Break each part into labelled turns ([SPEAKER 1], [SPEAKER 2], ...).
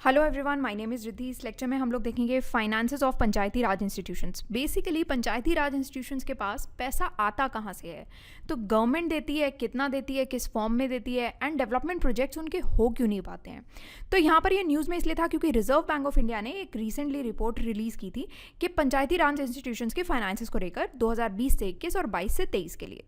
[SPEAKER 1] Hello everyone, my name is Riddhi. इस lecture में हम लोग देखेंगे finances of Panchayati Raj institutions. Basically Panchayati Raj institutions के पास पैसा आता कहाँ से है, तो गवर्नमेंट देती है, कितना देती है, किस फॉर्म में देती है, एंड डेवलपमेंट प्रोजेक्ट्स उनके हो क्यों नहीं पाते हैं। तो यहाँ पर ये न्यूज़ में इसलिए था क्योंकि रिजर्व बैंक ऑफ इंडिया ने एक रिसेंटली रिपोर्ट रिलीज़ की थी कि पंचायती राज इंस्टीट्यूशंस के फाइनेंसेस को लेकर 2020 से 21 और 22 से 23 के लिए।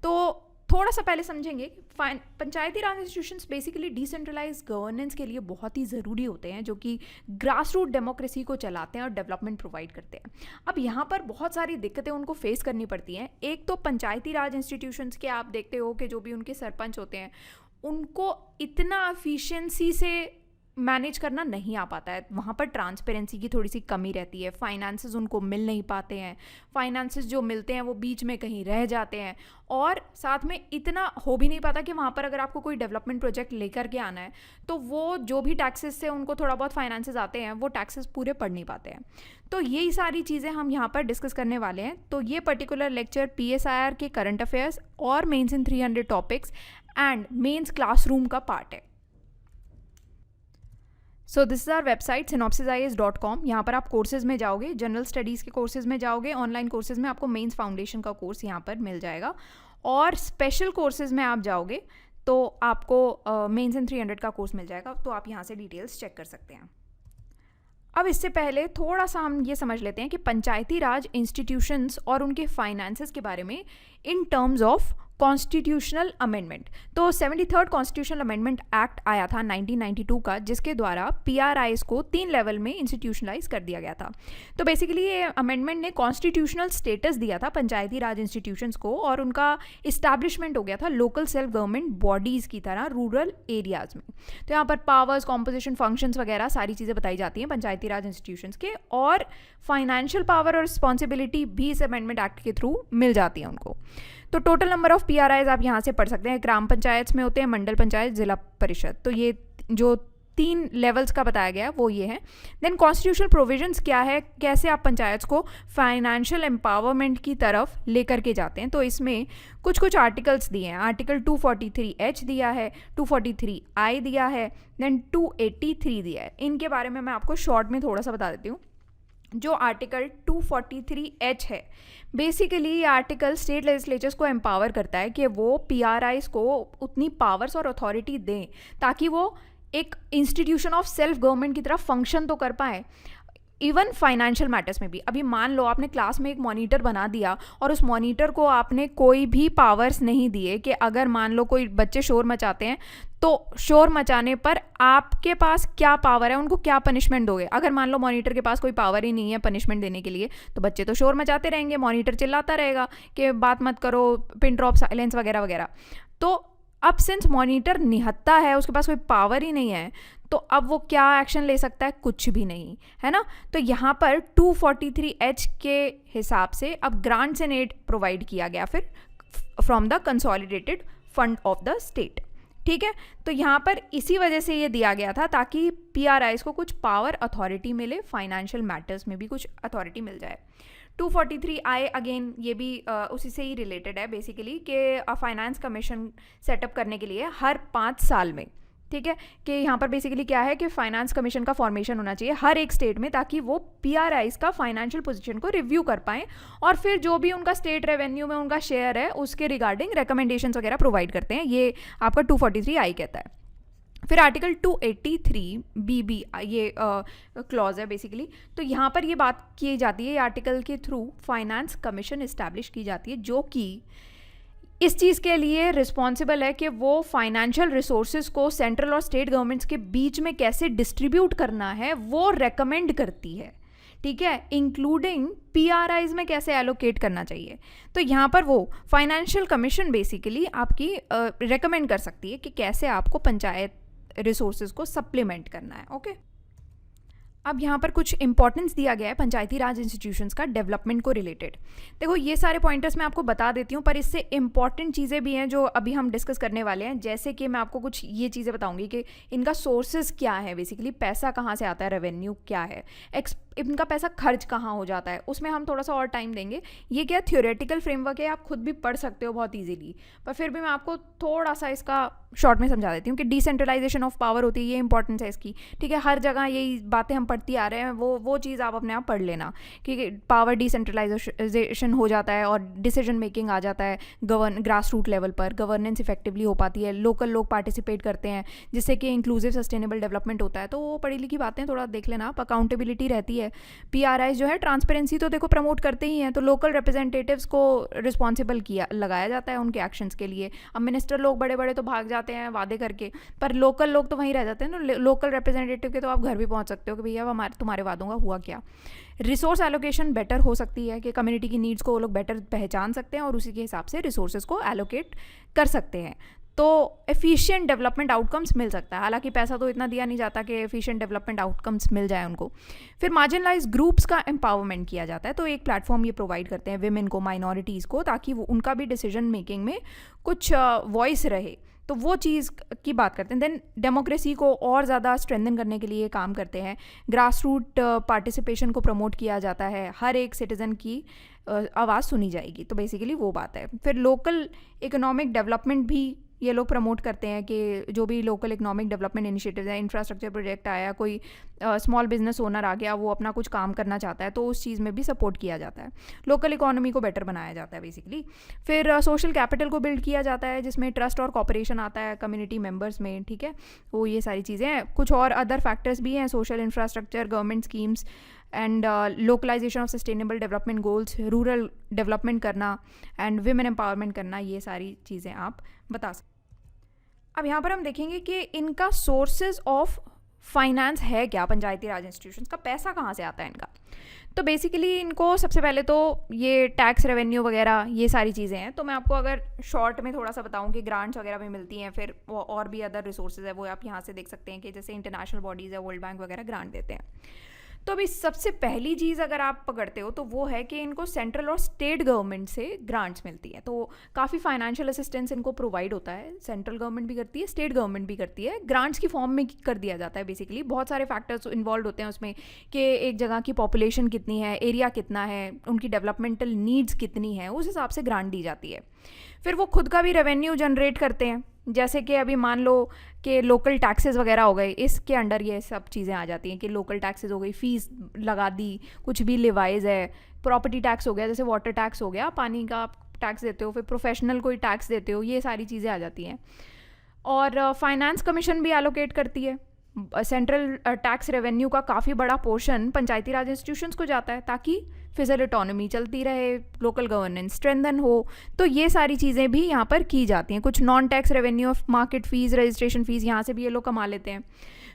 [SPEAKER 1] तो थोड़ा सा पहले समझेंगे, पंचायती Raj institutions basically decentralise governance के लिए बहुत ही ज़रूरी होते हैं, जो कि ग्रास रूट डेमोक्रेसी को चलाते हैं और डेवलपमेंट प्रोवाइड करते हैं। अब यहाँ पर बहुत सारी दिक्कतें उनको फेस करनी पड़ती हैं। एक तो पंचायती राज इंस्टीट्यूशंस के आप देखते हो कि जो भी उनके सरपंच होते हैं उनको इतना एफिशिएंसी से मैनेज करना नहीं आ पाता है। वहाँ पर ट्रांसपेरेंसी की थोड़ी सी कमी रहती है, फाइनेंसेस उनको मिल नहीं पाते हैं, फाइनेंसेस जो मिलते हैं वो बीच में कहीं रह जाते हैं, और साथ में इतना हो भी नहीं पाता कि वहाँ पर अगर आपको कोई डेवलपमेंट प्रोजेक्ट लेकर के आना है तो वो जो भी टैक्सेस से उनको थोड़ा बहुत फाइनेंसेस आते हैं वो टैक्सेस पूरे पड़ नहीं पाते हैं। तो यही सारी चीज़ें हम यहाँ पर डिस्कस करने वाले हैं। तो ये पर्टिकुलर लेक्चर PSIR के करंट अफेयर्स और mains in 300 topics and mains classroom का पार्ट है। So this is our website synopsisis.com। यहाँ पर आप कोर्सेज़ में जाओगे, जनरल स्टडीज़ के कोर्सेज़ में जाओगे, ऑनलाइन कोर्सेज़ में आपको मेंस फाउंडेशन का कोर्स यहाँ पर मिल जाएगा, और स्पेशल कोर्सेज़ में आप जाओगे तो आपको मेंस इन 300 का कोर्स मिल जाएगा। तो आप यहाँ से डिटेल्स चेक कर सकते हैं। अब इससे पहले थोड़ा सा हम ये समझ लेते हैं कि पंचायती राज इंस्टीट्यूशंस और उनके फाइनेंसेस के बारे में in terms of constitutional amendment. तो 73rd कॉन्स्टिट्यूशनल अमेंडमेंट एक्ट आया था 1992 का, जिसके द्वारा PRIs को 3 लेवल में इंस्टीट्यूशनलाइज कर दिया गया था। तो बेसिकली ये अमेंडमेंट ने कॉन्स्टिट्यूशनल स्टेटस दिया था पंचायती राज इंस्टीट्यूशंस को, और उनका इस्टेब्लिशमेंट हो गया था लोकल सेल्फ गवर्नमेंट बॉडीज़ की तरह रूरल एरियाज़ में। तो यहाँ पर पावर्स, कॉम्पोजिशन, फंक्शंस वगैरह सारी चीज़ें बताई जाती हैं पंचायती राज इंस्टीट्यूशंस के, और फाइनेंशियल पावर और रिस्पॉन्सिबिलिटी भी इस अमेंडमेंट एक्ट के थ्रू मिल जाती है उनको। तो टोटल नंबर ऑफ PRIs आप यहाँ से पढ़ सकते हैं। ग्राम पंचायत में होते हैं, मंडल पंचायत, जिला परिषद। तो ये जो 3 लेवल्स का बताया गया है वो ये है। देन कॉन्स्टिट्यूशनल प्रोविजंस क्या है, कैसे आप पंचायत को फाइनेंशियल एम्पावरमेंट की तरफ लेकर के जाते हैं। तो इसमें कुछ कुछ आर्टिकल्स दिए हैं। आर्टिकल 243H दिया है, 243I दिया है, देन 283 दिया है। इनके बारे में मैं आपको शॉर्ट में थोड़ा सा बता देती हूँ। जो आर्टिकल 243H है, बेसिकली ये आर्टिकल स्टेट लेजिस्लेचर्स को एम्पावर करता है कि वो PRIs को उतनी पावर्स और अथॉरिटी दें ताकि वो एक इंस्टीट्यूशन ऑफ सेल्फ गवर्नमेंट की तरफ फंक्शन तो कर पाए, इवन फाइनेंशियल मैटर्स में भी। अभी मान लो आपने क्लास में एक मॉनिटर बना दिया और उस मॉनिटर को आपने कोई भी पावर्स नहीं दिए कि अगर मान लो कोई बच्चे शोर मचाते हैं तो शोर मचाने पर आपके पास क्या पावर है, उनको क्या पनिशमेंट दोगे। अगर मान लो मॉनिटर के पास कोई पावर ही नहीं है पनिशमेंट देने के लिए, तो बच्चे तो शोर मचाते रहेंगे, मॉनिटर चिल्लाता रहेगा कि बात मत करो, पिन ड्रॉप साइलेंस वगैरह वगैरह। तो अब सिंस मॉनिटर निहत्ता है, उसके पास कोई पावर ही नहीं है, तो अब वो क्या एक्शन ले सकता है, कुछ भी नहीं, है ना। तो यहाँ पर 243H के हिसाब से अब ग्रांट्स एंड एड प्रोवाइड किया गया फिर from the consolidated fund of the state. ठीक है, तो यहाँ पर इसी वजह से ये दिया गया था ताकि PRIs को कुछ पावर अथॉरिटी मिले, फाइनेंशियल मैटर्स में भी कुछ अथॉरिटी मिल जाए। 243I अगेन ये भी उसी से ही रिलेटेड है बेसिकली, कि फाइनेंस कमीशन सेटअप करने के लिए हर 5 साल में, ठीक है, कि यहाँ पर बेसिकली क्या है कि फाइनेंस कमीशन का फॉर्मेशन होना चाहिए हर एक स्टेट में, ताकि वो PRIs का फाइनेंशियल पोजीशन को रिव्यू कर पाएँ और फिर जो भी उनका स्टेट रेवेन्यू में उनका शेयर है उसके रिगार्डिंग रिकमेंडेशंस वगैरह प्रोवाइड करते हैं। ये आपका 243I कहता है। फिर आर्टिकल 283BB ये क्लॉज है बेसिकली। तो यहाँ पर ये बात की जाती है, आर्टिकल के थ्रू फाइनेंस कमीशन इस्टेब्लिश की जाती है, जो कि इस चीज़ के लिए रिस्पॉन्सिबल है कि वो फाइनेंशियल रिसोर्सेज को सेंट्रल और स्टेट गवर्नमेंट्स के बीच में कैसे डिस्ट्रीब्यूट करना है वो रेकमेंड करती है, ठीक है, इंक्लूडिंग PRIs में कैसे एलोकेट करना चाहिए। तो यहाँ पर वो फाइनेंशियल कमीशन बेसिकली आपकी रेकमेंड कर सकती है कि कैसे आपको पंचायत रिसोर्सेज को सप्लीमेंट करना है। ओके, अब यहाँ पर कुछ इंपॉर्टेंस दिया गया है पंचायती राज इंस्टीट्यूशंस का डेवलपमेंट को रिलेटेड। देखो ये सारे पॉइंटर्स मैं आपको बता देती हूँ, पर इससे इंपॉर्टेंट चीज़ें भी हैं जो अभी हम डिस्कस करने वाले हैं। जैसे कि मैं आपको कुछ ये चीज़ें बताऊंगी कि इनका सोर्सेज क्या है, बेसिकली पैसा कहाँ से आता है, रेवेन्यू क्या है, इनका पैसा खर्च कहाँ हो जाता है, उसमें हम थोड़ा सा और टाइम देंगे। ये क्या थियोरेटिकल फ्रेमवर्क है, आप खुद भी पढ़ सकते हो बहुत इजीली, पर फिर भी मैं आपको थोड़ा सा इसका शॉर्ट में समझा देती हूँ कि डिसेंट्रलाइजेशन ऑफ पावर होती है, ये इंपॉर्टेंस है इसकी, ठीक है। हर जगह यही बातें हम पढ़ती आ रहे हैं, वो चीज़ आप अपने आप पढ़ लेना कि पावर डिसेंट्रलाइजेशन हो जाता है और डिसीजन मेकिंग आ जाता है ग्रास रूट लेवल पर, गवर्नेंस इफेक्टिवली हो पाती है, लोकल लोग पार्टिसिपेट करते हैं, जिससे कि इंक्लूसिव सस्टेनेबल डेवलपमेंट होता है। तो वो पढ़ी लिखी बातें थोड़ा देख लेना आप। अकाउंटेबिलिटी रहती है, पीआरआई जो है ट्रांसपेरेंसी तो देखो प्रमोट करते ही हैं, तो लोकल रिप्रेजेंटेटिव्स को रिस्पॉन्सिबल किया लगाया जाता है उनके एक्शंस के लिए। अब मिनिस्टर लोग बड़े बड़े तो भाग जाते हैं वादे करके, पर लोकल लोग तो वहीं रह जाते हैं ना, लोकल रिप्रेजेंटेटिव के तो आप घर भी पहुंच सकते हो कि भैया हमारे तुम्हारे वादों का हुआ क्या। रिसोर्स एलोकेशन बेटर हो सकती है कि कम्युनिटी की नीड्स को वो लोग बेटर पहचान सकते हैं और उसी के हिसाब से रिसोर्सेज को एलोकेट कर सकते हैं, तो एफिशिएंट डेवलपमेंट आउटकम्स मिल सकता है। हालांकि पैसा तो इतना दिया नहीं जाता कि एफिशिएंट डेवलपमेंट आउटकम्स मिल जाए उनको। फिर मार्जिनलाइज ग्रुप्स का एम्पावरमेंट किया जाता है, तो एक प्लेटफॉर्म ये प्रोवाइड करते हैं विमेन को, माइनॉरिटीज़ को, ताकि वो उनका भी डिसीजन मेकिंग में कुछ वॉइस रहे, तो वो चीज़ की बात करते हैं। देन डेमोक्रेसी को और ज़्यादा स्ट्रेंथन करने के लिए काम करते हैं, ग्रास रूट पार्टिसिपेशन को प्रमोट किया जाता है, हर एक सिटीज़न की आवाज़ सुनी जाएगी, तो बेसिकली वो बात है। फिर लोकल इकोनॉमिक डेवलपमेंट भी ये लोग प्रमोट करते हैं कि जो भी लोकल इकोनॉमिक डेवलपमेंट इनिशिएटिव है, इंफ्रास्ट्रक्चर प्रोजेक्ट आया, कोई स्मॉल बिजनेस ओनर आ गया, वो अपना कुछ काम करना चाहता है, तो उस चीज़ में भी सपोर्ट किया जाता है, लोकल इकोनॉमी को बेटर बनाया जाता है बेसिकली। फिर सोशल कैपिटल को बिल्ड किया जाता है, जिसमें ट्रस्ट और कॉपरेशन आता है कम्युनिटी मेंबर्स में, ठीक है। वो ये सारी चीज़ें हैं। कुछ और अदर फैक्टर्स भी हैं, social infrastructure, government schemes and localisation of sustainable development goals, rural development करना एंड विमेन एम्पावरमेंट करना, ये सारी चीज़ें आप बता सकते। अब यहाँ पर हम देखेंगे कि इनका सोर्सेज ऑफ फाइनेंस है क्या, पंचायती राज इंस्टीट्यूशंस का पैसा कहाँ से आता है इनका। तो बेसिकली इनको सबसे पहले तो ये टैक्स रेवेन्यू वगैरह ये सारी चीज़ें हैं। तो मैं आपको अगर शॉर्ट में थोड़ा सा बताऊं कि ग्रांट्स वगैरह भी मिलती हैं, फिर वो और भी अदर रिसोर्सेज है वो आप यहाँ से देख सकते हैं कि जैसे इंटरनेशनल बॉडीज़ है, वर्ल्ड बैंक वगैरह ग्रांट देते हैं। तो अभी सबसे पहली चीज़ अगर आप पकड़ते हो तो वो है कि इनको सेंट्रल और स्टेट गवर्नमेंट से ग्रांट्स मिलती है, तो काफ़ी फाइनेंशियल असिस्टेंस इनको प्रोवाइड होता है, सेंट्रल गवर्नमेंट भी करती है, स्टेट गवर्नमेंट भी करती है, ग्रांट्स की फॉर्म में कर दिया जाता है। बेसिकली बहुत सारे फैक्टर्स इन्वॉल्व होते हैं उसमें कि एक जगह की पॉपुलेशन कितनी है, एरिया कितना है, उनकी डेवलपमेंटल नीड्स कितनी है, उस हिसाब से ग्रांट दी जाती है। फिर वो खुद का भी रेवेन्यू जनरेट करते हैं, जैसे कि अभी मान लो कि लोकल टैक्सेस वगैरह हो गए, इसके अंडर ये सब चीज़ें आ जाती हैं कि लोकल टैक्सेस हो गई, फीस लगा दी, कुछ भी लिवाइज है, प्रॉपर्टी टैक्स हो गया, जैसे वाटर टैक्स हो गया, पानी का टैक्स देते हो, फिर प्रोफेशनल कोई टैक्स देते हो, ये सारी चीज़ें आ जाती हैं। और फाइनेंस कमीशन भी एलोकेट करती है। सेंट्रल टैक्स रेवेन्यू का काफ़ी बड़ा पोर्शन पंचायती राज इंस्टीट्यूशंस को जाता है, ताकि फिजिकल ऑटोनॉमी चलती रहे, लोकल गवर्नेंस स्ट्रेंथन हो, तो ये सारी चीज़ें भी यहाँ पर की जाती हैं। कुछ non tax revenue of market fees, registration fees, यहाँ से भी ये लोग कमा लेते हैं।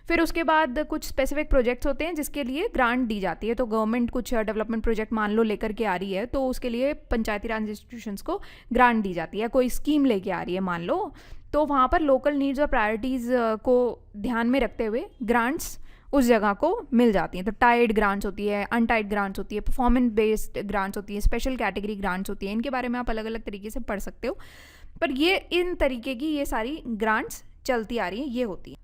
[SPEAKER 1] फिर उसके बाद कुछ स्पेसिफिक प्रोजेक्ट्स होते हैं जिसके लिए ग्रांट दी जाती है, तो गवर्नमेंट कुछ डेवलपमेंट प्रोजेक्ट मान लो लेकर के आ रही है, तो उसके लिए पंचायती राज इंस्टीट्यूशंस को ग्रांट दी जाती है। कोई स्कीम लेके आ रही है मान लो, तो वहाँ पर लोकल नीड्स और प्रायोरिटीज़ को ध्यान में रखते हुए ग्रांट्स उस जगह को मिल जाती हैं। तो टाइड ग्रांट्स होती है, अनटाइड ग्रांट्स होती है, परफॉर्मेंस बेस्ड ग्रांट्स होती है, स्पेशल कैटेगरी ग्रांट्स होती है। इनके बारे में आप अलग अलग तरीके से पढ़ सकते हो, पर ये इन तरीके की ये सारी ग्रांट्स चलती आ रही हैं, ये होती है।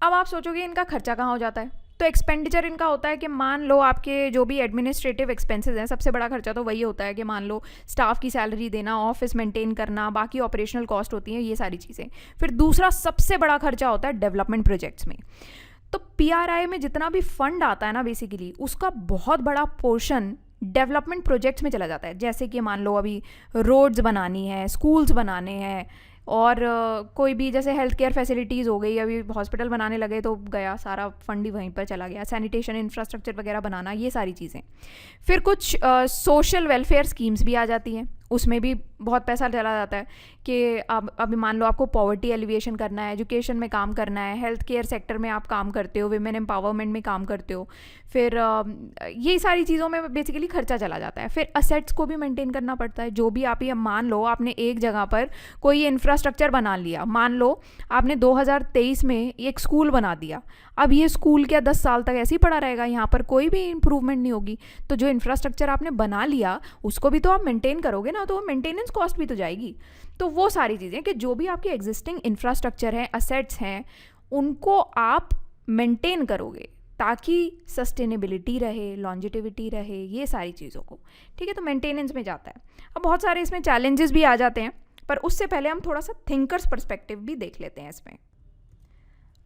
[SPEAKER 1] अब आप सोचोगे इनका खर्चा कहाँ हो जाता है, तो एक्सपेंडिचर इनका होता है कि मान लो आपके जो भी एडमिनिस्ट्रेटिव एक्सपेंसेस हैं, सबसे बड़ा खर्चा तो वही होता है कि मान लो स्टाफ की सैलरी देना, ऑफिस मेंटेन करना, बाकी ऑपरेशनल कॉस्ट होती हैं, ये सारी चीज़ें। फिर दूसरा सबसे बड़ा खर्चा होता है डेवलपमेंट प्रोजेक्ट्स में। तो पीआरआई में जितना भी फंड आता है ना, बेसिकली उसका बहुत बड़ा पोर्शन डेवलपमेंट प्रोजेक्ट्स में चला जाता है। जैसे कि मान लो अभी रोड्स बनानी है, स्कूल्स बनाने हैं, और कोई भी जैसे हेल्थ केयर फैसिलिटीज़ हो गई, अभी हॉस्पिटल बनाने लगे तो गया सारा फंड ही वहीं पर चला गया, सैनिटेशन इंफ्रास्ट्रक्चर वगैरह बनाना, ये सारी चीज़ें। फिर कुछ सोशल वेलफेयर स्कीम्स भी आ जाती हैं, उसमें भी बहुत पैसा चला जाता है कि अब अभी मान लो आपको पॉवर्टी एलिविएशन करना है, एजुकेशन में काम करना है, हेल्थ केयर सेक्टर में आप काम करते हो, विमेन एम्पावरमेंट में काम करते हो, फिर ये सारी चीज़ों में बेसिकली खर्चा चला जाता है। फिर असेट्स को भी मेंटेन करना पड़ता है, जो भी आप ये मान लो आपने एक जगह पर कोई इंफ्रास्ट्रक्चर बना लिया, मान लो आपने 2023 में एक स्कूल बना दिया, अब ये स्कूल क्या 10 साल तक ऐसे ही पड़ा रहेगा, यहाँ पर कोई भी इम्प्रूवमेंट नहीं होगी। तो जो इंफ्रास्ट्रक्चर आपने बना लिया उसको भी तो आप मेंटेन करोगे ना, तो मेंटेनेंस कॉस्ट भी तो जाएगी। तो वो सारी चीज़ें कि जो भी आपके एग्जिस्टिंग इंफ्रास्ट्रक्चर है, असेट्स हैं, उनको आप मेंटेन करोगे, ताकि सस्टेनेबिलिटी रहे, लॉन्जिटिविटी रहे, ये सारी चीज़ों को, ठीक है। तो मेंटेनेंस में जाता है। अब बहुत सारे इसमें चैलेंजेस भी आ जाते हैं, पर उससे पहले हम थोड़ा सा थिंकर्स पर्सपेक्टिव भी देख लेते हैं इसमें।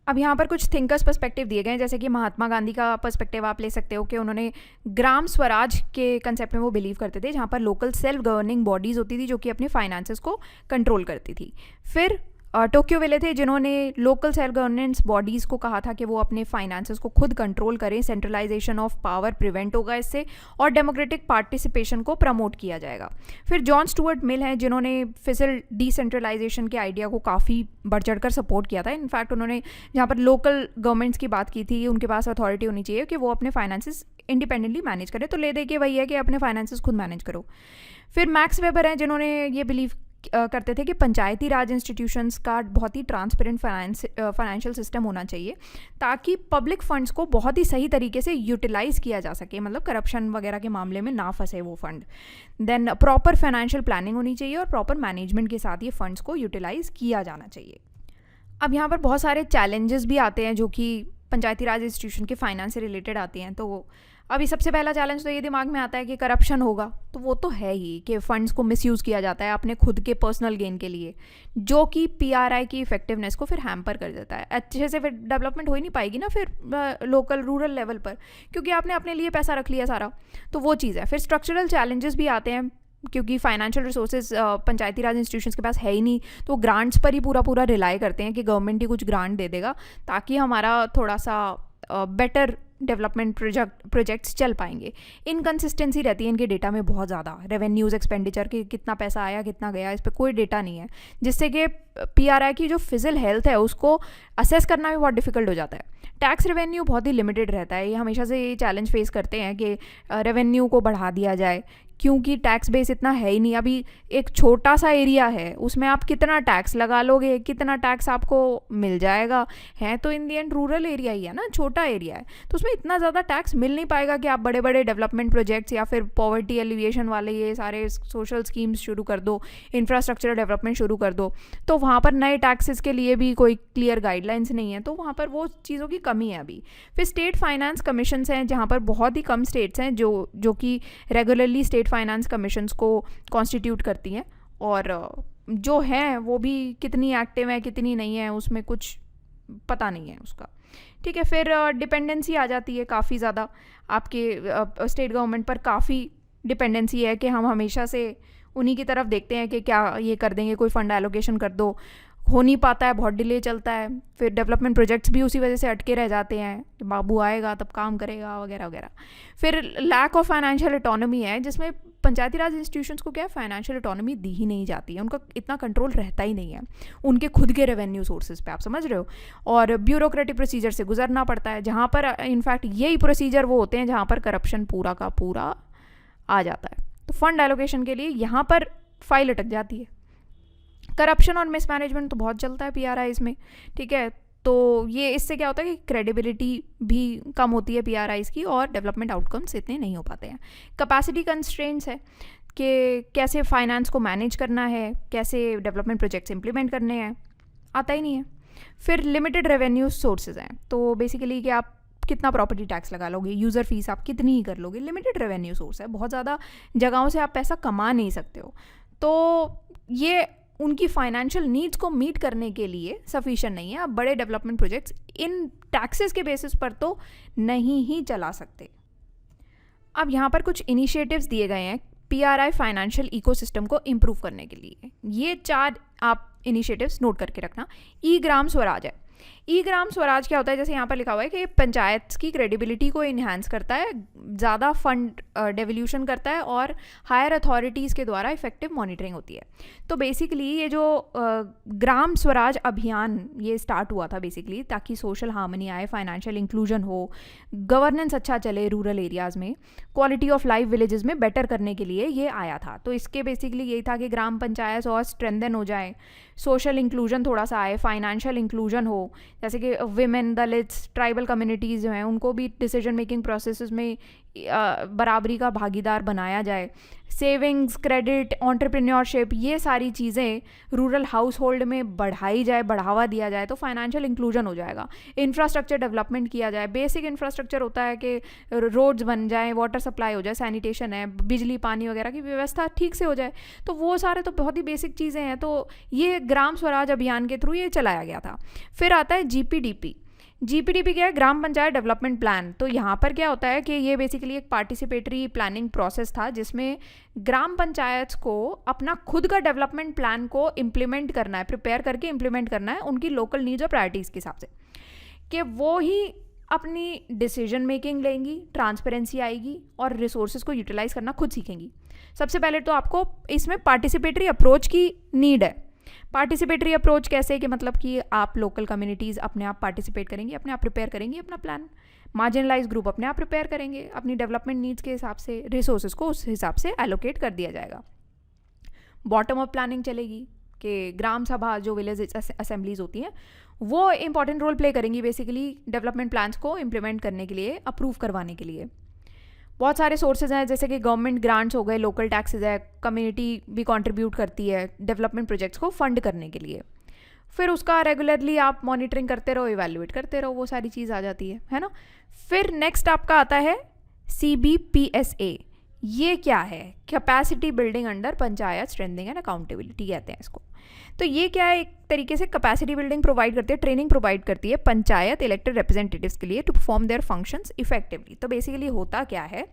[SPEAKER 1] अब यहाँ पर कुछ थिंकर्स पर्सपेक्टिव दिए गए हैं, जैसे कि महात्मा गांधी का पर्सपेक्टिव आप ले सकते हो कि उन्होंने ग्राम स्वराज के कंसेप्ट में वो बिलीव करते थे, जहाँ पर लोकल सेल्फ गवर्निंग बॉडीज़ होती थी जो कि अपने फाइनेंसेस को कंट्रोल करती थी। फिर टोक्योविले थे जिन्होंने लोकल सेल्फ गवर्नेंस बॉडीज़ को कहा था कि वो अपने फाइनेंसेस को खुद कंट्रोल करें, सेंट्रलाइजेशन ऑफ पावर प्रिवेंट होगा इससे, और डेमोक्रेटिक पार्टिसिपेशन को प्रमोट किया जाएगा। फिर जॉन स्टुअर्ट मिल हैं जिन्होंने फिजिकल डिसेंट्रलाइजेशन के आइडिया को काफ़ी बढ़ चढ़ कर सपोर्ट किया था। इनफैक्ट उन्होंने जहाँ पर लोकल गवर्नमेंट्स की बात की थी, उनके पास अथॉरिटी होनी चाहिए कि वो अपने फाइनेंसेस इंडिपेंडेंटली मैनेज करें, तो ले दे के वही है कि अपने फाइनेंसेस खुद मैनेज करो। फिर मैक्स वेबर हैं जिन्होंने ये बिलीव करते थे कि पंचायती राज इंस्टीट्यूशंस का बहुत ही ट्रांसपेरेंट फाइनेंशियल सिस्टम होना चाहिए, ताकि पब्लिक फंड्स को बहुत ही सही तरीके से यूटिलाइज़ किया जा सके, मतलब करप्शन वगैरह के मामले में ना फंसे वो fund. Then proper financial planning होनी चाहिए और प्रॉपर मैनेजमेंट के साथ ये फंड्स को यूटिलाइज़ किया जाना चाहिए। अब यहाँ पर बहुत सारे चैलेंजेस भी आते हैं जो कि पंचायती राज इंस्टीट्यूशन के फाइनेंस से रिलेटेड आती हैं। तो अभी सबसे पहला चैलेंज तो ये दिमाग में आता है कि करप्शन होगा, तो वो तो है ही कि फंड्स को मिसयूज़ किया जाता है अपने खुद के पर्सनल गेन के लिए, जो कि पीआरआई की इफेक्टिवनेस को फिर हैम्पर कर देता है। अच्छे से फिर डेवलपमेंट हो ही नहीं पाएगी ना फिर लोकल रूरल लेवल पर, क्योंकि आपने अपने लिए पैसा रख लिया सारा, तो वो चीज़ है। फिर स्ट्रक्चरल चैलेंजेस भी आते हैं, क्योंकि फाइनेंशियल रिसोर्सेज पंचायती राज इंस्टीट्यूशंस के पास है ही नहीं, तो ग्रांट्स पर ही पूरा रिलाई करते हैं कि गवर्नमेंट ही कुछ ग्रांट दे देगा ताकि हमारा थोड़ा सा बेटर डेवलपमेंट प्रोजेक्ट्स चल पाएंगे। इनकन्सिस्टेंसी रहती है इनके डेटा में बहुत ज़्यादा, रेवेन्यूज़ एक्सपेंडिचर की कितना पैसा आया कितना गया इस पर कोई डेटा नहीं है, जिससे कि पीआरआई की जो फिजिकल हेल्थ है उसको असेस करना भी बहुत डिफिकल्ट हो जाता है। टैक्स रेवेन्यू बहुत ही लिमिटेड रहता है, ये हमेशा से ये चैलेंज फेस करते हैं कि रेवेन्यू को बढ़ा दिया जाए, क्योंकि टैक्स बेस इतना है ही नहीं। अभी एक छोटा सा एरिया है, उसमें आप कितना टैक्स लगा लोगे, कितना टैक्स आपको मिल जाएगा, है तो इन दी एंड रूरल एरिया ही है ना, छोटा एरिया है, तो उसमें इतना ज़्यादा टैक्स मिल नहीं पाएगा कि आप बड़े बड़े डेवलपमेंट प्रोजेक्ट्स या फिर पॉवर्टी एलिविएशन वाले ये सारे सोशल स्कीम्स शुरू कर दो, इंफ्रास्ट्रक्चर डेवलपमेंट शुरू कर दो, तो वहाँ पर नए टैक्सेस के लिए भी कोई क्लियर गाइडलाइंस नहीं है, तो वहाँ पर वो चीज़ों की कमी है अभी। फिर स्टेट फाइनेंस कमीशंस हैं, जहाँ पर बहुत ही कम स्टेट्स हैं जो कि रेगुलरली स्टेट फाइनेंस कमीशंस को कॉन्स्टिट्यूट करती हैं, और जो हैं वो भी कितनी एक्टिव है कितनी नहीं है उसमें कुछ पता नहीं है उसका, ठीक है। फिर डिपेंडेंसी आ जाती है काफ़ी ज़्यादा, आपके स्टेट गवर्नमेंट पर काफ़ी डिपेंडेंसी है कि हम हमेशा से उन्हीं की तरफ देखते हैं कि क्या ये कर देंगे, कोई फंड एलोकेशन कर दो, हो नहीं पाता है, बहुत डिले चलता है। फिर डेवलपमेंट प्रोजेक्ट्स भी उसी वजह से अटके रह जाते हैं कि बाबू आएगा तब काम करेगा वगैरह वगैरह। फिर लैक ऑफ फाइनेंशियल ऑटोनॉमी है, जिसमें पंचायती राज इंस्टीट्यूशंस को क्या है, फाइनेंशियल ऑटोनॉमी दी ही नहीं जाती है, उनका इतना कंट्रोल रहता ही नहीं है उनके खुद के रेवेन्यू सोर्सेज पे, आप समझ रहे हो, और ब्यूरोक्रेटिक प्रोसीजर से गुजरना पड़ता है, जहाँ पर इनफैक्ट यही प्रोसीजर वो होते हैं जहाँ पर करप्शन पूरा का पूरा आ जाता है। तो फंड एलोकेशन के लिए यहाँ पर फाइल अटक जाती है। करप्शन और मिसमैनेजमेंट तो बहुत चलता है पीआरआईज में, ठीक है, तो ये इससे क्या होता है कि क्रेडिबिलिटी भी कम होती है पीआरआईज की और डेवलपमेंट आउटकम्स इतने नहीं हो पाते हैं। कैपेसिटी कंस्ट्रेंट्स है कि कैसे फाइनेंस को मैनेज करना है, कैसे डेवलपमेंट प्रोजेक्ट्स इंप्लीमेंट करने हैं, आता ही नहीं है। फिर लिमिटेड रेवेन्यू सोर्सेज हैं, तो बेसिकली कि आप कितना प्रॉपर्टी टैक्स लगा लोगे, यूज़र फीस आप कितनी ही कर लोगे, लिमिटेड रेवेन्यू सोर्स है, बहुत ज़्यादा जगहों से आप पैसा कमा नहीं सकते हो, तो ये उनकी फाइनेंशियल नीड्स को मीट करने के लिए सफिशिएंट नहीं है। आप बड़े डेवलपमेंट प्रोजेक्ट्स इन टैक्सेस के बेसिस पर तो नहीं ही चला सकते। अब यहाँ पर कुछ इनिशिएटिव्स दिए गए हैं पीआरआई फाइनेंशियल इकोसिस्टम को इम्प्रूव करने के लिए, ये 4 आप इनिशिएटिव्स नोट करके रखना। ई ग्राम स्वराज है, ई ग्राम स्वराज क्या होता है, जैसे यहाँ पर लिखा हुआ है कि पंचायत की क्रेडिबिलिटी को इन्हांस करता है, ज़्यादा फंड डेवल्यूशन करता है और हायर अथॉरिटीज़ के द्वारा इफेक्टिव मॉनिटरिंग होती है। तो बेसिकली ये जो ग्राम स्वराज अभियान ये स्टार्ट हुआ था बेसिकली ताकि सोशल हार्मनी आए, फाइनेंशियल इंक्लूजन हो, गवर्नेंस अच्छा चले रूरल एरियाज़ में, क्वालिटी ऑफ लाइफ विलेजेस में बेटर करने के लिए ये आया था। तो इसके बेसिकली यही था कि ग्राम पंचायत और स्ट्रेंथन हो जाए, सोशल इंक्लूजन थोड़ा सा आए, फाइनेंशियल इंक्लूजन हो, जैसे कि विमेन, दलित्स, ट्राइबल कम्युनिटीज़ जो हैं उनको भी डिसीजन मेकिंग प्रोसेस में बराबरी का भागीदार बनाया जाए। सेविंग्स, क्रेडिट, एंटरप्रेन्योरशिप, ये सारी चीज़ें रूरल हाउस होल्ड में बढ़ाई जाए, बढ़ावा दिया जाए तो फाइनेंशियल इंक्लूजन हो जाएगा। इंफ्रास्ट्रक्चर डेवलपमेंट किया जाए, बेसिक इंफ्रास्ट्रक्चर होता है कि रोड्स बन जाएँ, वाटर सप्लाई हो जाए, सैनिटेशन है, बिजली पानी वगैरह की व्यवस्था ठीक से हो जाए, तो वो सारे तो बहुत ही बेसिक चीज़ें हैं। तो ये ग्राम स्वराज अभियान के थ्रू ये चलाया गया था। फिर आता है जीपीडीपी। जीपीडीपी क्या है? ग्राम पंचायत डेवलपमेंट प्लान। तो यहाँ पर क्या होता है कि ये बेसिकली एक पार्टिसिपेटरी प्लानिंग प्रोसेस था जिसमें ग्राम पंचायत को अपना खुद का डेवलपमेंट प्लान को इम्प्लीमेंट करना है, प्रिपेयर करके इम्प्लीमेंट करना है उनकी लोकल नीड्स और प्रायोरिटीज़ के हिसाब से, कि वो ही अपनी डिसीजन मेकिंग लेंगी, ट्रांसपेरेंसी आएगी और रिसोर्सेज को यूटिलाइज करना खुद सीखेंगी। सबसे पहले तो आपको इसमें पार्टिसिपेटरी अप्रोच की नीड है। पार्टिसिपेटरी अप्रोच कैसे, कि मतलब कि आप लोकल कम्युनिटीज़ अपने आप पार्टिसिपेट करेंगी, अपने आप प्रिपेयर करेंगी अपना प्लान, मार्जिनलाइज ग्रुप अपने आप प्रिपेयर करेंगे, अपनी डेवलपमेंट नीड्स के हिसाब से रिसोर्सेज को उस हिसाब से एलोकेट कर दिया जाएगा। बॉटम अप प्लानिंग चलेगी कि ग्राम सभा जो विलेज असेंबलीज होती हैं वो इंपॉर्टेंट रोल प्ले करेंगी बेसिकली डेवलपमेंट प्लान्स को इम्प्लीमेंट करने के लिए, अप्रूव करवाने के लिए। बहुत सारे सोर्सेज हैं जैसे कि गवर्नमेंट ग्रांट्स हो गए, लोकल टैक्सेस है, कम्युनिटी भी कंट्रीब्यूट करती है डेवलपमेंट प्रोजेक्ट्स को फंड करने के लिए। फिर उसका रेगुलरली आप मॉनिटरिंग करते रहो, इवैल्यूएट करते रहो, वो सारी चीज़ आ जाती है ना। फिर नेक्स्ट आपका आता है CBPSA। ये क्या है? Capacity building under panchayat strengthening and accountability कहते हैं इसको। तो ये क्या है? एक तरीके से कैपेसिटी बिल्डिंग प्रोवाइड करती है, ट्रेनिंग प्रोवाइड करती है पंचायत इलेक्टेड रिप्रेजेंटेटिव्स के लिए to perform their functions effectively. तो बेसिकली होता क्या है,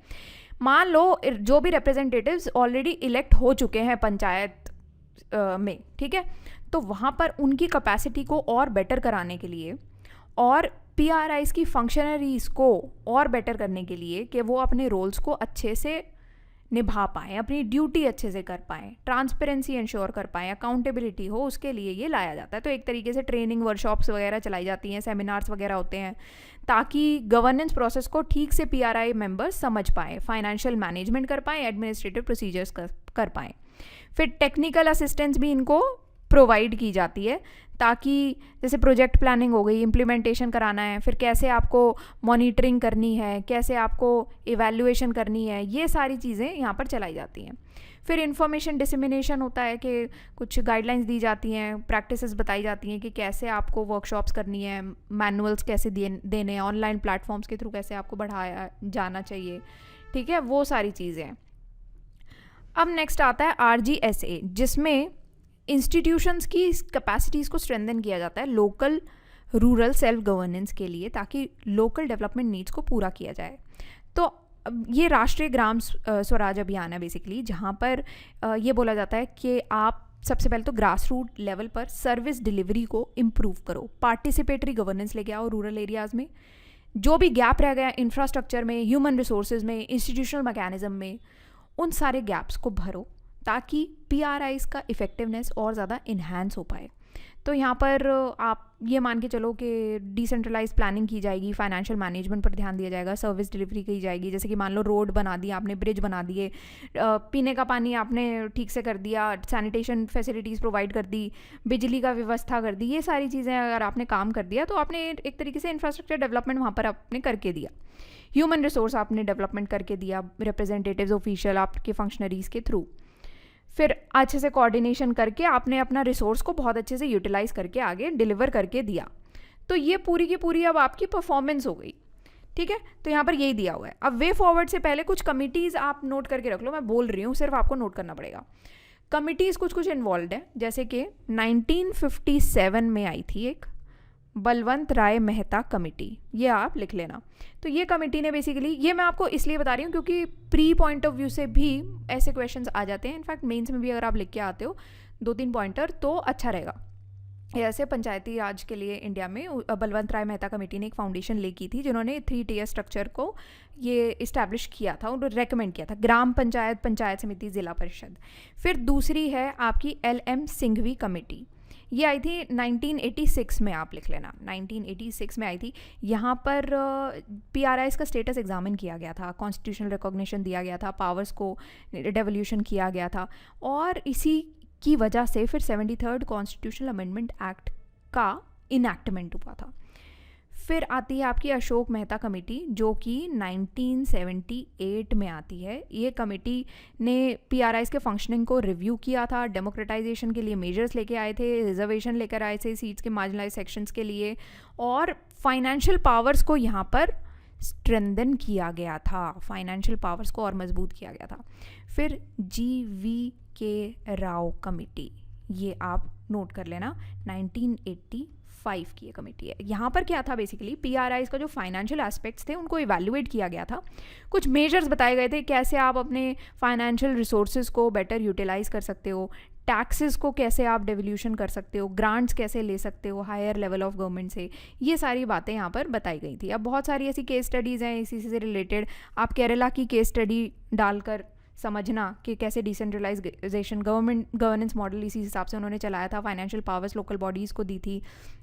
[SPEAKER 1] मान लो जो भी रिप्रेजेंटेटिव्स ऑलरेडी इलेक्ट हो चुके हैं पंचायत में, ठीक है, तो वहाँ पर उनकी कैपेसिटी को और बेटर कराने के लिए और PRIs की फंक्शनरीज को और बेटर करने के लिए कि वो अपने रोल्स को अच्छे से निभा पाएँ, अपनी ड्यूटी अच्छे से कर पाएँ, ट्रांसपेरेंसी इंश्योर कर पाएँ, अकाउंटेबिलिटी हो, उसके लिए ये लाया जाता है। तो एक तरीके से ट्रेनिंग वर्कशॉप्स वगैरह चलाई जाती हैं, सेमिनार्स वगैरह होते हैं ताकि गवर्नेंस प्रोसेस को ठीक से PRI मेंबर्स समझ पाएँ, फाइनेंशियल मैनेजमेंट कर पाएँ, एडमिनिस्ट्रेटिव प्रोसीजर्स कर पाएँ। फिर टेक्निकल असिस्टेंस भी इनको प्रोवाइड की जाती है ताकि जैसे प्रोजेक्ट प्लानिंग हो गई, इम्प्लीमेंटेशन कराना है, फिर कैसे आपको मॉनिटरिंग करनी है, कैसे आपको इवैल्यूएशन करनी है, ये सारी चीज़ें यहाँ पर चलाई जाती हैं। फिर इंफॉर्मेशन डिसमिनेशन होता है कि कुछ गाइडलाइंस दी जाती हैं, प्रैक्टिसेस बताई जाती हैं कि कैसे आपको वर्कशॉप्स करनी है, मैनुअल्स कैसे देने हैं, ऑनलाइन प्लेटफॉर्म्स के थ्रू कैसे आपको बढ़ाया जाना चाहिए, ठीक है, वो सारी चीज़ें। अब नेक्स्ट आता है RGSA, जिसमें इंस्टीट्यूशंस की कैपेसिटीज़ को स्ट्रेंथन किया जाता है लोकल रूरल सेल्फ गवर्नेंस के लिए ताकि लोकल डेवलपमेंट नीड्स को पूरा किया जाए। तो ये राष्ट्रीय ग्राम स्वराज अभियान है बेसिकली, जहाँ पर ये बोला जाता है कि आप सबसे पहले तो ग्रास रूट लेवल पर सर्विस डिलीवरी को इम्प्रूव करो, पार्टिसिपेटरी गवर्नेंस लेके आओ रूरल एरियाज़ में, जो भी गैप रह गया इंफ्रास्ट्रक्चर में, ह्यूमन रिसोर्सेज में, इंस्टीट्यूशनल मैकेनिज्म में, उन सारे गैप्स को भरो ताकि PRIs का इफ़ेक्टिवनेस और ज़्यादा इन्हांस हो पाए। तो यहाँ पर आप ये मान के चलो कि डिसेंट्रलाइज प्लानिंग की जाएगी, फाइनेंशियल मैनेजमेंट पर ध्यान दिया जाएगा, सर्विस डिलीवरी की जाएगी, जैसे कि मान लो रोड बना दी आपने, ब्रिज बना दिए, पीने का पानी आपने ठीक से कर दिया, सैनिटेशन फैसिलिटीज़ प्रोवाइड कर दी, बिजली का व्यवस्था कर दी, ये सारी चीज़ें अगर आपने काम कर दिया तो आपने एक तरीके से इंफ्रास्ट्रक्चर डेवलपमेंट वहाँ पर आपने करके दिया। ह्यूमन रिसोर्स आपने डेवलपमेंट करके दिया, रिप्रेजेंटेटिव्स ऑफिशियल आपके फंक्शनरीज़ के थ्रू। फिर अच्छे से कोऑर्डिनेशन करके आपने अपना रिसोर्स को बहुत अच्छे से यूटिलाइज करके आगे डिलीवर करके दिया। तो ये पूरी की पूरी अब आपकी परफॉर्मेंस हो गई, ठीक है। तो यहाँ पर यही दिया हुआ है। अब वे फॉरवर्ड से पहले कुछ कमिटीज़ आप नोट करके रख लो, मैं बोल रही हूँ, सिर्फ आपको नोट करना पड़ेगा। कमिटीज़ कुछ इन्वॉल्व है, जैसे कि 1957 में आई थी एक बलवंत राय मेहता कमेटी, ये आप लिख लेना। तो ये कमेटी ने बेसिकली, ये मैं आपको इसलिए बता रही हूँ क्योंकि प्री पॉइंट ऑफ व्यू से भी ऐसे क्वेश्चंस आ जाते हैं, इनफैक्ट मेंस में भी अगर आप लिख के आते हो 2-3 पॉइंटर तो अच्छा रहेगा। ऐसे पंचायती राज के लिए इंडिया में बलवंत राय मेहता कमेटी ने एक फाउंडेशन ले की थी जिन्होंने 3 टियर स्ट्रक्चर को ये इस्टेब्लिश किया था, उन्होंने रेकमेंड किया था, ग्राम पंचायत, पंचायत समिति, ज़िला परिषद। फिर दूसरी है आपकी LM सिंघवी कमेटी, ये आई थी 1986 में, आप लिख लेना 1986 में आई थी। यहाँ पर PRIs का स्टेटस एग्जामिन किया गया था, कॉन्स्टिट्यूशनल रिकॉग्निशन दिया गया था, पावर्स को डेवोल्यूशन किया गया था, और इसी की वजह से फिर 73rd कॉन्स्टिट्यूशनल अमेंडमेंट एक्ट का इनैक्टमेंट हुआ था। फिर आती है आपकी अशोक मेहता कमेटी, जो कि 1978 में आती है। ये कमेटी ने PRIs के फंक्शनिंग को रिव्यू किया था, डेमोक्रेटाइजेशन के लिए मेजर्स लेके आए थे, रिजर्वेशन लेकर आए थे सीट्स के मार्जिनलाइज सेक्शंस के लिए, और फाइनेंशियल पावर्स को यहाँ पर स्ट्रेंथन किया गया था, फाइनेंशियल पावर्स को और मजबूत किया गया था। फिर GVK राव कमेटी, ये आप नोट कर लेना, 1985 की ये कमेटी है। यहाँ पर क्या था, बेसिकली PRIs का जो फाइनेंशियल एस्पेक्ट्स थे उनको इवैल्यूएट किया गया था, कुछ मेजर्स बताए गए थे कैसे आप अपने फाइनेंशियल रिसोर्सेज को बेटर यूटिलाइज कर सकते हो, टैक्सेस को कैसे आप डेवल्यूशन कर सकते हो, ग्रांट्स कैसे ले सकते हो हायर लेवल ऑफ गवर्नमेंट से, ये सारी बातें यहाँ पर बताई गई थी। अब बहुत सारी ऐसी केस स्टडीज़ हैं इसी से रिलेटेड, आप केरला की केस स्टडी डालकर समझना कि कैसे डिसेंट्रलाइजेशन गवर्नेंस मॉडल इसी हिसाब से उन्होंने चलाया था, फाइनेंशियल पावर्स लोकल बॉडीज़ को दी थी,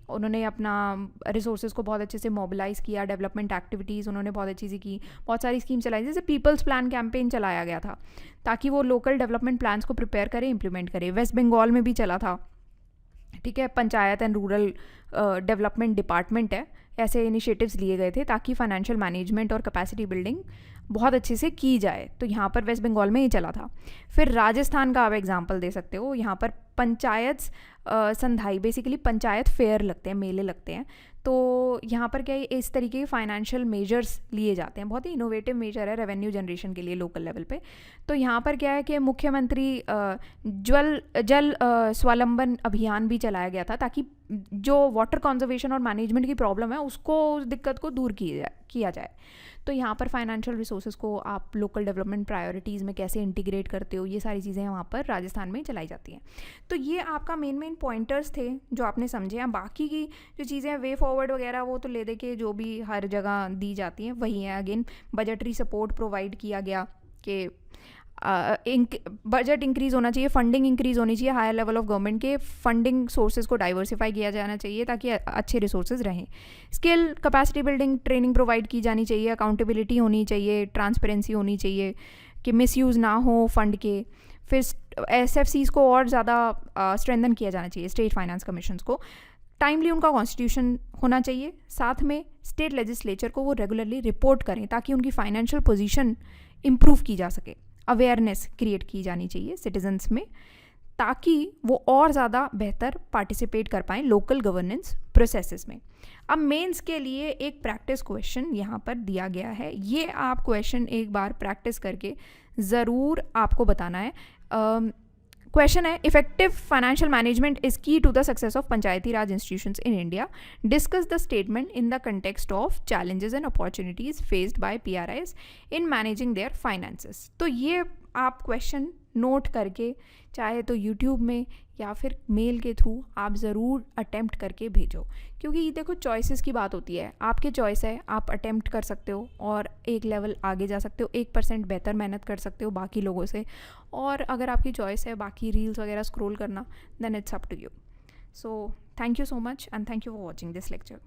[SPEAKER 1] उन्होंने अपना रिसोर्सेज को बहुत अच्छे से मोबिलाइज़ किया, डेवलपमेंट एक्टिविटीज़ उन्होंने बहुत अच्छी सी की, बहुत सारी स्कीम चलाई, जैसे पीपल्स प्लान कैंपेन चलाया गया था ताकि वो लोकल डेवलपमेंट प्लान्स को प्रिपेयर करे, इंप्लीमेंट करे। वेस्ट बंगाल में भी चला था, ठीक है, panchayat and rural development department है, ऐसे इनिशिएटिव्स लिए गए थे ताकि फाइनेंशियल मैनेजमेंट और कैपेसिटी बिल्डिंग बहुत अच्छे से की जाए। तो यहाँ पर वेस्ट बंगाल में ही चला था। फिर राजस्थान का आप एग्जांपल दे सकते हो, यहाँ पर पंचायत संधाई, बेसिकली पंचायत फेयर लगते हैं, मेले लगते हैं, तो यहाँ पर क्या है, इस तरीके के फाइनेंशियल मेजर्स लिए जाते हैं, बहुत ही इनोवेटिव मेजर है रेवेन्यू जनरेशन के लिए लोकल लेवल पे। तो यहाँ पर क्या है कि मुख्यमंत्री जल स्वावलंबन अभियान भी चलाया गया था ताकि जो वाटर कंजर्वेशन और मैनेजमेंट की प्रॉब्लम है उसको, उस दिक्कत को दूर किया जाए। तो यहाँ पर फाइनेंशियल रिसोर्सेज को आप लोकल डेवलपमेंट प्रायोरिटीज़ में कैसे इंटीग्रेट करते हो, ये सारी चीज़ें वहाँ पर राजस्थान में चलाई जाती हैं। तो ये आपका मेन पॉइंटर्स थे जो आपने समझे हैं। बाकी की जो चीज़ें हैं, वे फॉरवर्ड वगैरह, वो तो ले दे के जो भी हर जगह दी जाती हैं वही है। अगेन बजटरी सपोर्ट प्रोवाइड किया गया कि बजट इंक्रीज़ होना चाहिए, फंडिंग इंक्रीज़ होनी चाहिए, हायर लेवल ऑफ गवर्नमेंट के फंडिंग सोर्सेज को डाइवर्सिफाई किया जाना चाहिए ताकि अच्छे रिसोर्सेज रहें। Skill capacity building training provide की जानी चाहिए, अकाउंटेबिलिटी होनी चाहिए, ट्रांसपेरेंसी होनी चाहिए कि मिसयूज़ ना हो फंड के। फिर SFCs को और ज़्यादा स्ट्रेंथन किया जाना चाहिए, स्टेट फाइनेंस कमीशंस को, टाइमली उनका कॉन्स्टिट्यूशन होना चाहिए, साथ में स्टेट लेजिस्लेचर को वो रेगुलरली रिपोर्ट करें ताकि उनकी फाइनेंशियल पोजीशन इम्प्रूव की जा सके। अवेयरनेस क्रिएट की जानी चाहिए सिटीजन्स में ताकि वो और ज़्यादा बेहतर पार्टिसिपेट कर पाएँ लोकल गवर्नेंस प्रोसेसेस में। अब मेंस के लिए एक प्रैक्टिस क्वेश्चन यहाँ पर दिया गया है, ये आप क्वेश्चन एक बार प्रैक्टिस करके ज़रूर आपको बताना है। क्वेश्चन है, effective financial management is key to the success of Panchayati Raj institutions in India, discuss the statement in the context of challenges and opportunities faced by PRIs in managing their finances. तो ये आप question note करके चाहे तो YouTube में या फिर mail के थ्रू आप ज़रूर अटेम्प्ट करके भेजो, क्योंकि देखो चॉइसेस की बात होती है, आपके चॉइस है, आप अटेम्प्ट कर सकते हो और एक लेवल आगे जा सकते हो, 1% बेहतर मेहनत कर सकते हो बाकी लोगों से। और अगर आपकी चॉइस है बाकी रील्स वगैरह स्क्रॉल करना, then it's up to you. So thank you so much and thank you for watching this lecture.